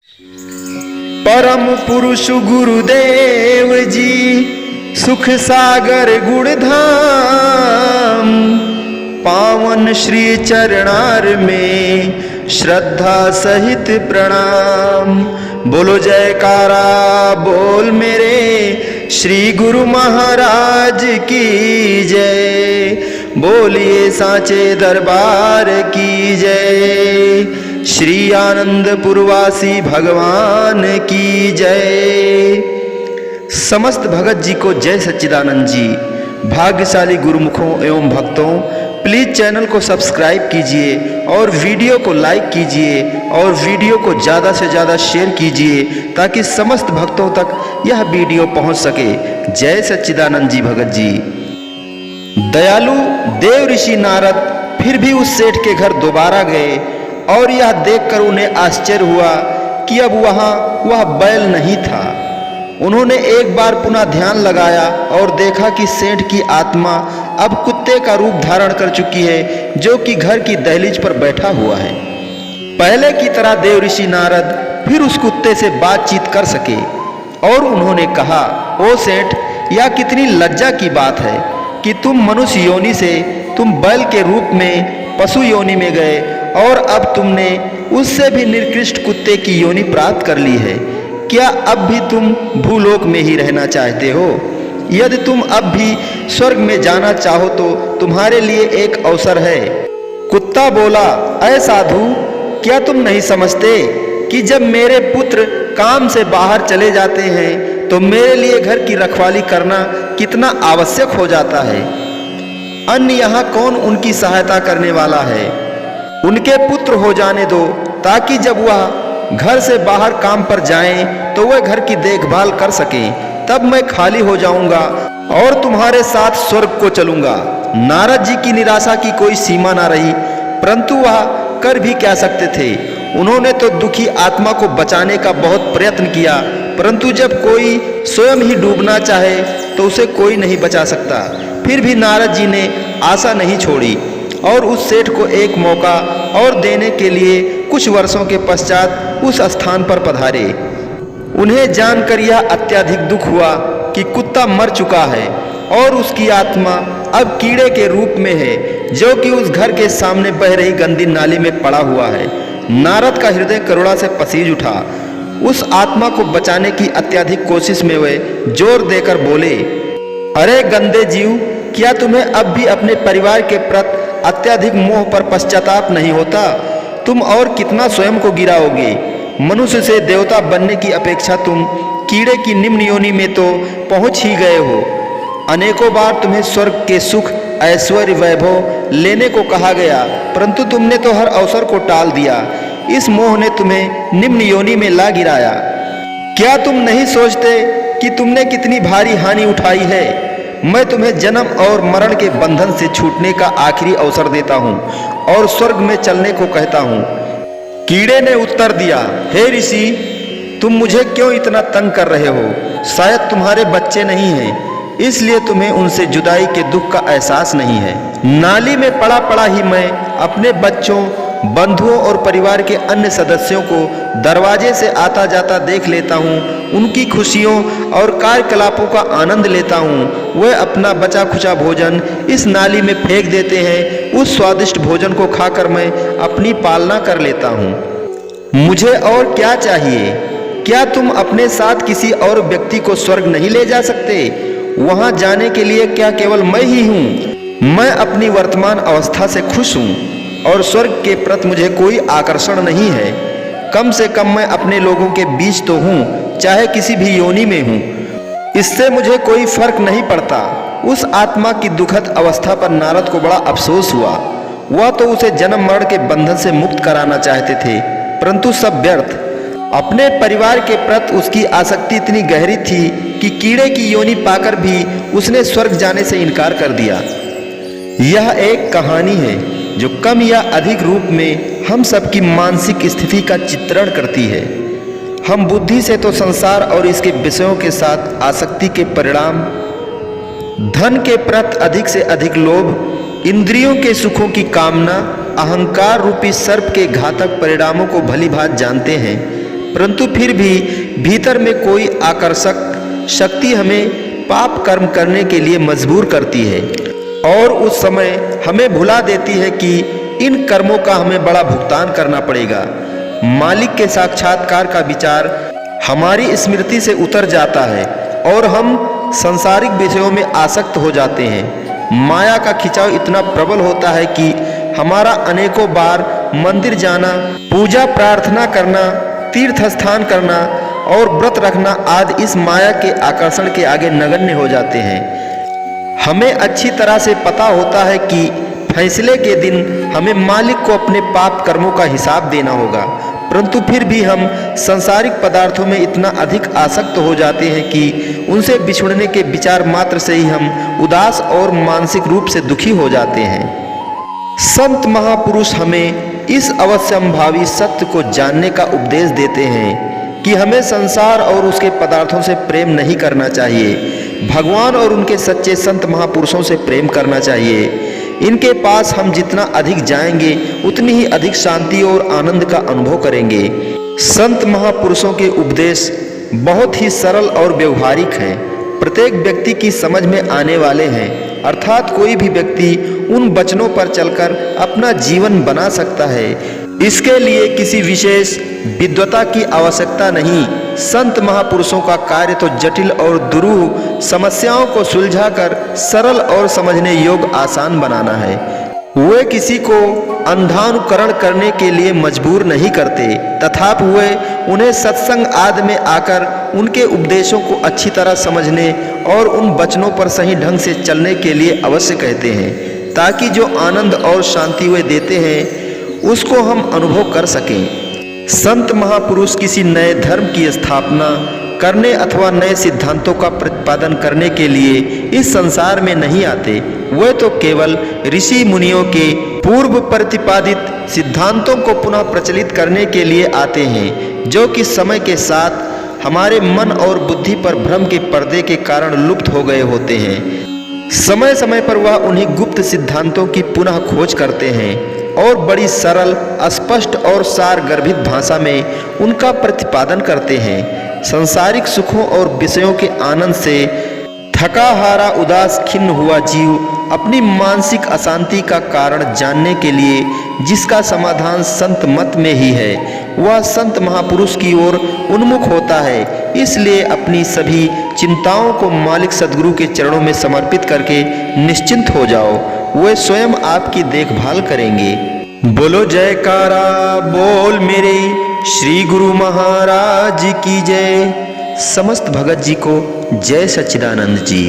परम पुरुष गुरुदेव जी सुख सागर गुणधाम, पावन श्री चरणार में श्रद्धा सहित प्रणाम। बोलो जयकारा बोल मेरे श्री गुरु महाराज की जय, बोलिए साचे दरबार की जय। श्री आनंदपुरवासी भगवान की जय। समस्त भगत जी को जय सच्चिदानंद जी। भाग्यशाली गुरुमुखों एवं भक्तों, प्लीज चैनल को सब्सक्राइब कीजिए और वीडियो को लाइक कीजिए और वीडियो को ज़्यादा से ज़्यादा शेयर कीजिए ताकि समस्त भक्तों तक यह वीडियो पहुंच सके। जय सच्चिदानंद जी भगत जी। दयालु देव ऋषि नारद फिर भी उस सेठ के घर दोबारा गए और यह देखकर उन्हें आश्चर्य हुआ कि अब वहाँ वह बैल नहीं था। उन्होंने एक बार पुनः ध्यान लगाया और देखा कि सेठ की आत्मा अब कुत्ते का रूप धारण कर चुकी है, जो कि घर की दहलीज पर बैठा हुआ है। पहले की तरह देव ऋषि नारद फिर उस कुत्ते से बातचीत कर सके और उन्होंने कहा, ओ सेठ, यह कितनी लज्जा की बात है कि तुम मनुष्य योनि से तुम बैल के रूप में पशु योनि में गए और अब तुमने उससे भी निकृष्ट कुत्ते की योनि प्राप्त कर ली है। क्या अब भी तुम भूलोक में ही रहना चाहते हो? यदि तुम अब भी स्वर्ग में जाना चाहो तो तुम्हारे लिए एक अवसर है। कुत्ता बोला, ऐ साधु, क्या तुम नहीं समझते कि जब मेरे पुत्र काम से बाहर चले जाते हैं तो मेरे लिए घर की रखवाली करना कितना आवश्यक हो जाता है। अन्य यहाँ कौन उनकी सहायता करने वाला है? उनके पुत्र हो जाने दो ताकि जब वह घर से बाहर काम पर जाएं तो वह घर की देखभाल कर सकें। तब मैं खाली हो जाऊंगा और तुम्हारे साथ स्वर्ग को चलूंगा। नारद जी की निराशा की कोई सीमा ना रही, परंतु वह कर भी क्या सकते थे। उन्होंने तो दुखी आत्मा को बचाने का बहुत प्रयत्न किया, परंतु जब कोई स्वयं ही डूबना चाहे तो उसे कोई नहीं बचा सकता। फिर भी नारद जी ने आशा नहीं छोड़ी और उस सेठ को एक मौका और देने के लिए कुछ वर्षों के पश्चात उस स्थान पर पधारे। उन्हें जानकर यह अत्यधिक दुख हुआ कि कुत्ता मर चुका है और उसकी आत्मा अब कीड़े के रूप में है, जो कि उस घर के सामने बह रही गंदी नाली में पड़ा हुआ है। नारद का हृदय करुणा से पसीज उठा। उस आत्मा को बचाने की अत्यधिक कोशिश में वे जोर देकर बोले, अरे गंदे जीव, क्या तुम्हें अब भी अपने परिवार के प्रति अत्यधिक मोह पर पश्चाताप नहीं होता? तुम और कितना स्वयं को गिराओगे? मनुष्य से देवता बनने की अपेक्षा तुम कीड़े की निम्न योनि में तो पहुंच ही गए हो। अनेकों बार तुम्हें स्वर्ग के सुख, ऐश्वर्य, वैभव लेने को कहा गया, परंतु तुमने तो हर अवसर को टाल दिया। इस मोह ने तुम्हें निम्न योनि में ला गिराया। क्या तुम नहीं सोचते कि तुमने कितनी भारी हानि उठाई है? मैं तुम्हें जन्म और मरण के बंधन से छूटने का आखिरी अवसर देता हूँ और स्वर्ग में चलने को कहता हूँ। कीड़े ने उत्तर दिया, हे ऋषि, तुम मुझे क्यों इतना तंग कर रहे हो? शायद तुम्हारे बच्चे नहीं हैं, इसलिए तुम्हें उनसे जुदाई के दुख का एहसास नहीं है। नाली में पड़ा पड़ा ही मैं अपने बच्चों, बंधुओं और परिवार के अन्य सदस्यों को दरवाजे से आता जाता देख लेता हूँ। उनकी खुशियों और कार्यकलापों का आनंद लेता हूँ। वह अपना बचा खुचा भोजन इस नाली में फेंक देते हैं। उस स्वादिष्ट भोजन को खाकर मैं अपनी पालना कर लेता हूँ। मुझे और क्या चाहिए? क्या तुम अपने साथ किसी और व्यक्ति को स्वर्ग नहीं ले जा सकते? वहाँ जाने के लिए क्या केवल मैं ही हूँ? मैं अपनी वर्तमान अवस्था से खुश हूँ और स्वर्ग के प्रति मुझे कोई आकर्षण नहीं है। कम से कम मैं अपने लोगों के बीच तो हूँ, चाहे किसी भी योनि में हूँ। इससे मुझे कोई फर्क नहीं पड़ता। उस आत्मा की दुखद अवस्था पर नारद को बड़ा अफसोस हुआ। वह तो उसे जन्म मरण के बंधन से मुक्त कराना चाहते थे, परंतु सब व्यर्थ। अपने परिवार के प्रति उसकी आसक्ति इतनी गहरी थी कि कीड़े की योनि पाकर भी उसने स्वर्ग जाने से इनकार कर दिया। यह एक कहानी है जो कम या अधिक रूप में हम सबकी मानसिक स्थिति का चित्रण करती है। हम बुद्धि से तो संसार और इसके विषयों के साथ आसक्ति के परिणाम, धन के प्रति अधिक से अधिक लोभ, इंद्रियों के सुखों की कामना, अहंकार रूपी सर्प के घातक परिणामों को भली भांति जानते हैं, परंतु फिर भी भीतर में कोई आकर्षक शक्ति हमें पाप कर्म करने के लिए मजबूर करती है और उस समय हमें भुला देती है कि इन कर्मों का हमें बड़ा भुगतान करना पड़ेगा। मालिक के साक्षात्कार का विचार हमारी स्मृति से उतर जाता है और हम सांसारिक विषयों में आसक्त हो जाते हैं। माया का खिंचाव इतना प्रबल होता है कि हमारा अनेकों बार मंदिर जाना, पूजा प्रार्थना करना, तीर्थ स्थान करना और व्रत रखना आदि इस माया के आकर्षण के आगे नगण्य हो जाते हैं। हमें अच्छी तरह से पता होता है कि फैसले के दिन हमें मालिक को अपने पाप कर्मों का हिसाब देना होगा, परंतु फिर भी हम सांसारिक पदार्थों में इतना अधिक आसक्त हो जाते हैं कि उनसे बिछुड़ने के विचार मात्र से ही हम उदास और मानसिक रूप से दुखी हो जाते हैं। संत महापुरुष हमें इस अवश्यंभावी सत्य को जानने का उपदेश देते हैं कि हमें संसार और उसके पदार्थों से प्रेम नहीं करना चाहिए, भगवान और उनके सच्चे संत महापुरुषों से प्रेम करना चाहिए। इनके पास हम जितना अधिक जाएंगे उतनी ही अधिक शांति और आनंद का अनुभव करेंगे। संत महापुरुषों के उपदेश बहुत ही सरल और व्यवहारिक हैं, प्रत्येक व्यक्ति की समझ में आने वाले हैं, अर्थात कोई भी व्यक्ति उन वचनों पर चलकर अपना जीवन बना सकता है। इसके लिए किसी विशेष विद्वता की आवश्यकता नहीं। संत महापुरुषों का कार्य तो जटिल और दुरूह समस्याओं को सुलझाकर सरल और समझने योग्य आसान बनाना है। वे किसी को अंधानुकरण करने के लिए मजबूर नहीं करते, तथापि वे उन्हें सत्संग आदि में आकर उनके उपदेशों को अच्छी तरह समझने और उन वचनों पर सही ढंग से चलने के लिए अवश्य कहते हैं, ताकि जो आनंद और शांति वे देते हैं उसको हम अनुभव कर सकें। संत महापुरुष किसी नए धर्म की स्थापना करने अथवा नए सिद्धांतों का प्रतिपादन करने के लिए इस संसार में नहीं आते। वे तो केवल ऋषि मुनियों के पूर्व प्रतिपादित सिद्धांतों को पुनः प्रचलित करने के लिए आते हैं, जो कि समय के साथ हमारे मन और बुद्धि पर भ्रम के पर्दे के कारण लुप्त हो गए होते हैं। समय समय पर वह उन्हीं गुप्त सिद्धांतों की पुनः खोज करते हैं और बड़ी सरल, स्पष्ट और सार गर्भित भाषा में उनका प्रतिपादन करते हैं। सांसारिक सुखों और विषयों के आनंद से थका हारा उदास खिन्न हुआ जीव अपनी मानसिक अशांति का कारण जानने के लिए जिसका समाधान संत मत में ही है, वह संत महापुरुष की ओर उन्मुख होता है। इसलिए अपनी सभी चिंताओं को मालिक सद्गुरु के चरणों में समर्पित करके निश्चिंत हो जाओ, वे स्वयं आपकी देखभाल करेंगे। बोलो जयकारा बोल मेरे श्री गुरु महाराज की जय। समस्त भगत जी को जय सच्चिदानंद जी।